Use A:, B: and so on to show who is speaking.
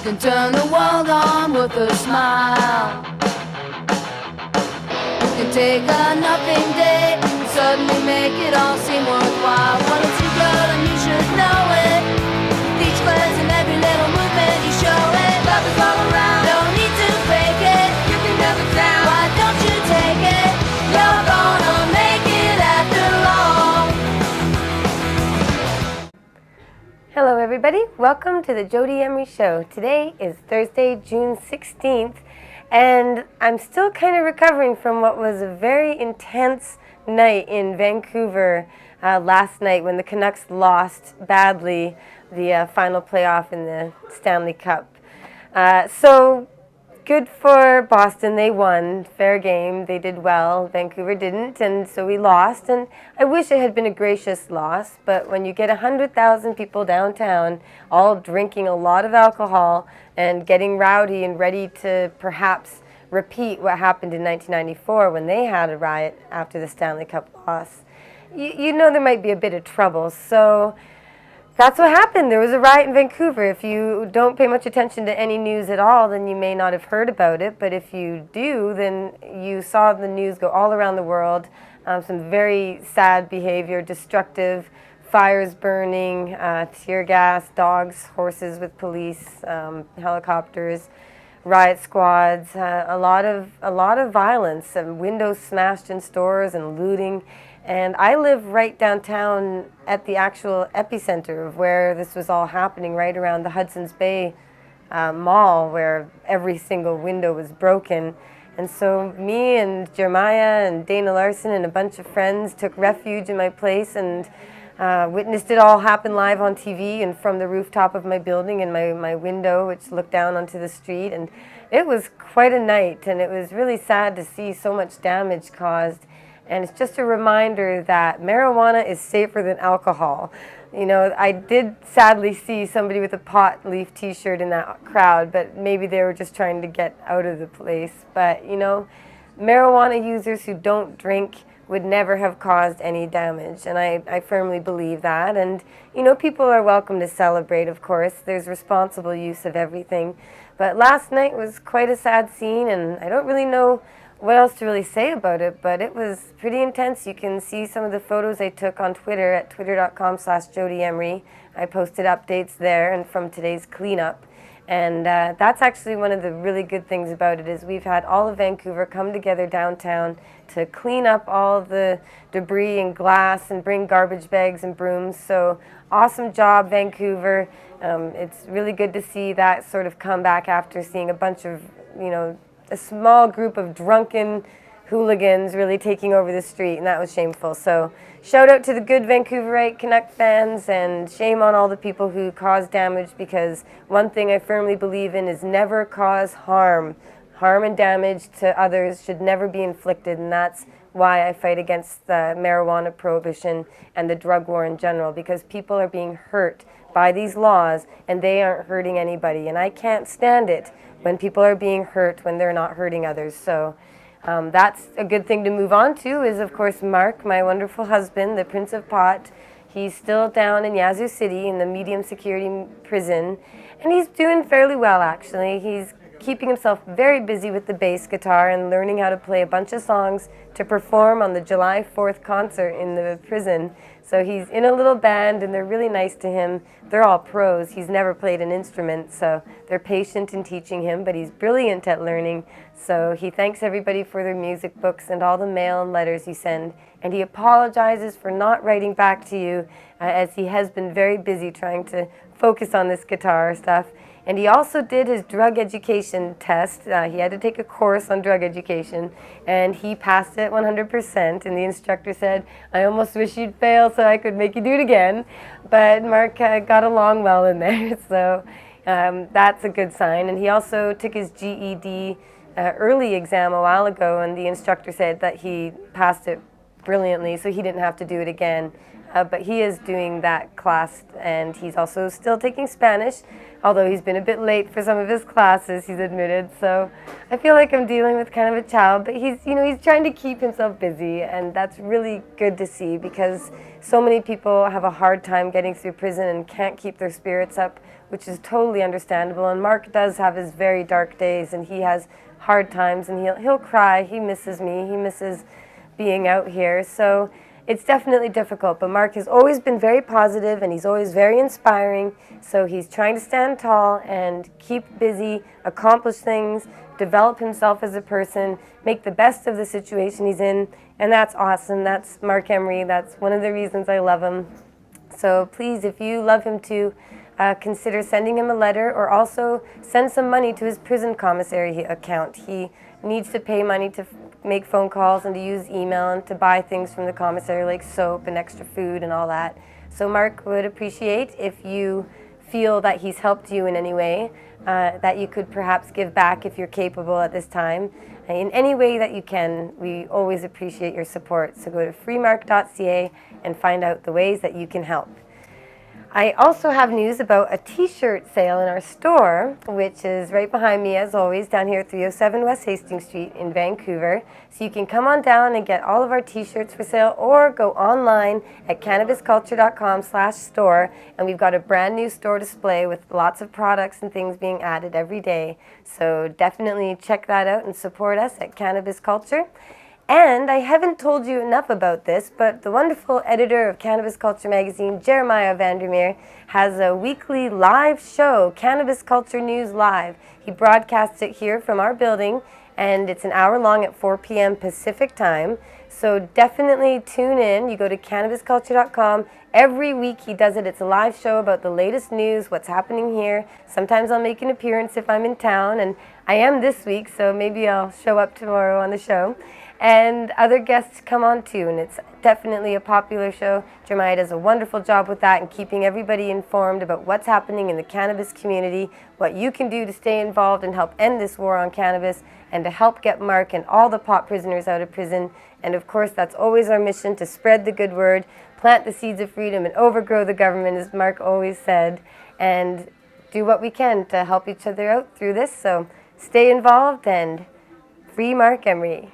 A: can turn the world on with a smile. You can take a nothing day and suddenly make it all seem worthwhile. Well, it's your girl and you should know it. With each glance and every little movement you show it. Love is all around, don't need to fake it. You can never down, why don't you take it? You're gonna make it after all.
B: Hello everybody, welcome to the Jodie Emery Show. Today is Thursday, June 16th, and I'm still kind of recovering from what was a very intense night in Vancouver last night when the Canucks lost badly the final playoff in the Stanley Cup. So good for Boston, they won, fair game, they did well, Vancouver didn't, and so we lost, and I wish it had been a gracious loss, but when you get 100,000 people downtown all drinking a lot of alcohol and getting rowdy and ready to perhaps repeat what happened in 1994 when they had a riot after the Stanley Cup loss, you know there might be a bit of trouble. So that's what happened. There was a riot in Vancouver. If you don't pay much attention to any news at all, then you may not have heard about it. But if you do, then you saw the news go all around the world. Some very sad behavior, destructive, fires burning, tear gas, dogs, horses with police, helicopters, riot squads, a lot of violence, windows smashed in stores and looting. And I live right downtown at the actual epicenter of where this was all happening, right around the Hudson's Bay Mall, where every single window was broken. And so me and Jeremiah and Dana Larson and a bunch of friends took refuge in my place and witnessed it all happen live on TV and from the rooftop of my building and my window, which looked down onto the street. And it was quite a night, and it was really sad to see so much damage caused. And it's just a reminder that marijuana is safer than alcohol. You know, I did sadly see somebody with a pot leaf t-shirt in that crowd, but maybe they were just trying to get out of the place. But, you know, marijuana users who don't drink would never have caused any damage, and I firmly believe that. And, you know, people are welcome to celebrate, of course. There's responsible use of everything. But last night was quite a sad scene, and I don't really know what else to really say about it, but it was pretty intense. You can see some of the photos I took on Twitter at twitter.com/Jodie Emery. I posted updates there and from today's cleanup. And that's actually one of the really good things about it is we've had all of Vancouver come together downtown to clean up all the debris and glass and bring garbage bags and brooms. So awesome job, Vancouver. It's really good to see that sort of come back after seeing a bunch of, you know, a small group of drunken hooligans really taking over the street, and that was shameful. So shout out to the good Vancouverite Canuck fans, and shame on all the people who cause damage, because one thing I firmly believe in is never cause harm. Harm and damage to others should never be inflicted, and that's why I fight against the marijuana prohibition and the drug war in general, because people are being hurt by these laws and they aren't hurting anybody, and I can't stand it when people are being hurt when they're not hurting others. So that's a good thing to move on to is, of course, Marc, my wonderful husband, the Prince of Pot. He's still down in YAZOO City in the medium security prison, and he's doing fairly well, actually. He's keeping himself very busy with the bass guitar and learning how to play a bunch of songs to perform on the July 4th concert in the prison. So he's in a little band, and they're really nice to him. They're all pros. He's never played an instrument, so they're patient in teaching him, but he's brilliant at learning. So he thanks everybody for their music books and all the mail and letters you send, and he apologizes for not writing back to you, as he has been very busy trying to focus on this guitar stuff. And he also did his drug education test. He had to take a course on drug education, and he passed it 100%. And the instructor said, "I almost wish you'd fail so I could make you do it again." But Marc got along well in there, so that's a good sign. And he also took his GED early exam a while ago, and the instructor said that he passed it brilliantly, so he didn't have to do it again. but he is doing that class, and he's also still taking Spanish, although he's been a bit late for some of his classes, he's admitted. So I feel like I'm dealing with kind of a child, but he's trying to keep himself busy, and that's really good to see because so many people have a hard time getting through prison and can't keep their spirits up, which is totally understandable. And Marc does have his very dark days, and he has hard times, and he'll cry. He misses me. He misses being out here. So it's definitely difficult, but Marc has always been very positive, and he's always very inspiring. So he's trying to stand tall and keep busy, accomplish things, develop himself as a person, make the best of the situation he's in, and that's awesome. That's Marc Emery. That's one of the reasons I love him. So please, if you love him too, consider sending him a letter, or also send some money to his prison commissary account. He needs to pay money to make phone calls and to use email and to buy things from the commissary like soap and extra food and all that. So Marc would appreciate if you feel that he's helped you in any way, that you could perhaps give back if you're capable at this time. In any way that you can, we always appreciate your support. So go to freemarc.ca and find out the ways that you can help. I also have news about a t-shirt sale in our store, which is right behind me as always, down here at 307 West Hastings Street in Vancouver. So you can come on down and get all of our t-shirts for sale, or go online at cannabisculture.com/store, and we've got a brand new store display with lots of products and things being added every day. So definitely check that out and support us at Cannabis Culture. And I haven't told you enough about this, but the wonderful editor of Cannabis Culture magazine, Jeremiah Vandermeer, has a weekly live show, Cannabis Culture News Live. He broadcasts it here from our building, and it's an hour long at 4 p.m. Pacific time. So definitely tune in. You go to cannabisculture.com. Every week he does it. It's a live show about the latest news, what's happening here. Sometimes I'll make an appearance if I'm in town, and I am this week, so maybe I'll show up tomorrow on the show. And other guests come on too, and it's definitely a popular show. Jeremiah does a wonderful job with that and keeping everybody informed about what's happening in the cannabis community, what you can do to stay involved and help end this war on cannabis, and to help get Marc and all the pot prisoners out of prison. And of course, that's always our mission, to spread the good word, plant the seeds of freedom, and overgrow the government, as Marc always said, and do what we can to help each other out through this. So stay involved, and free Marc Emery.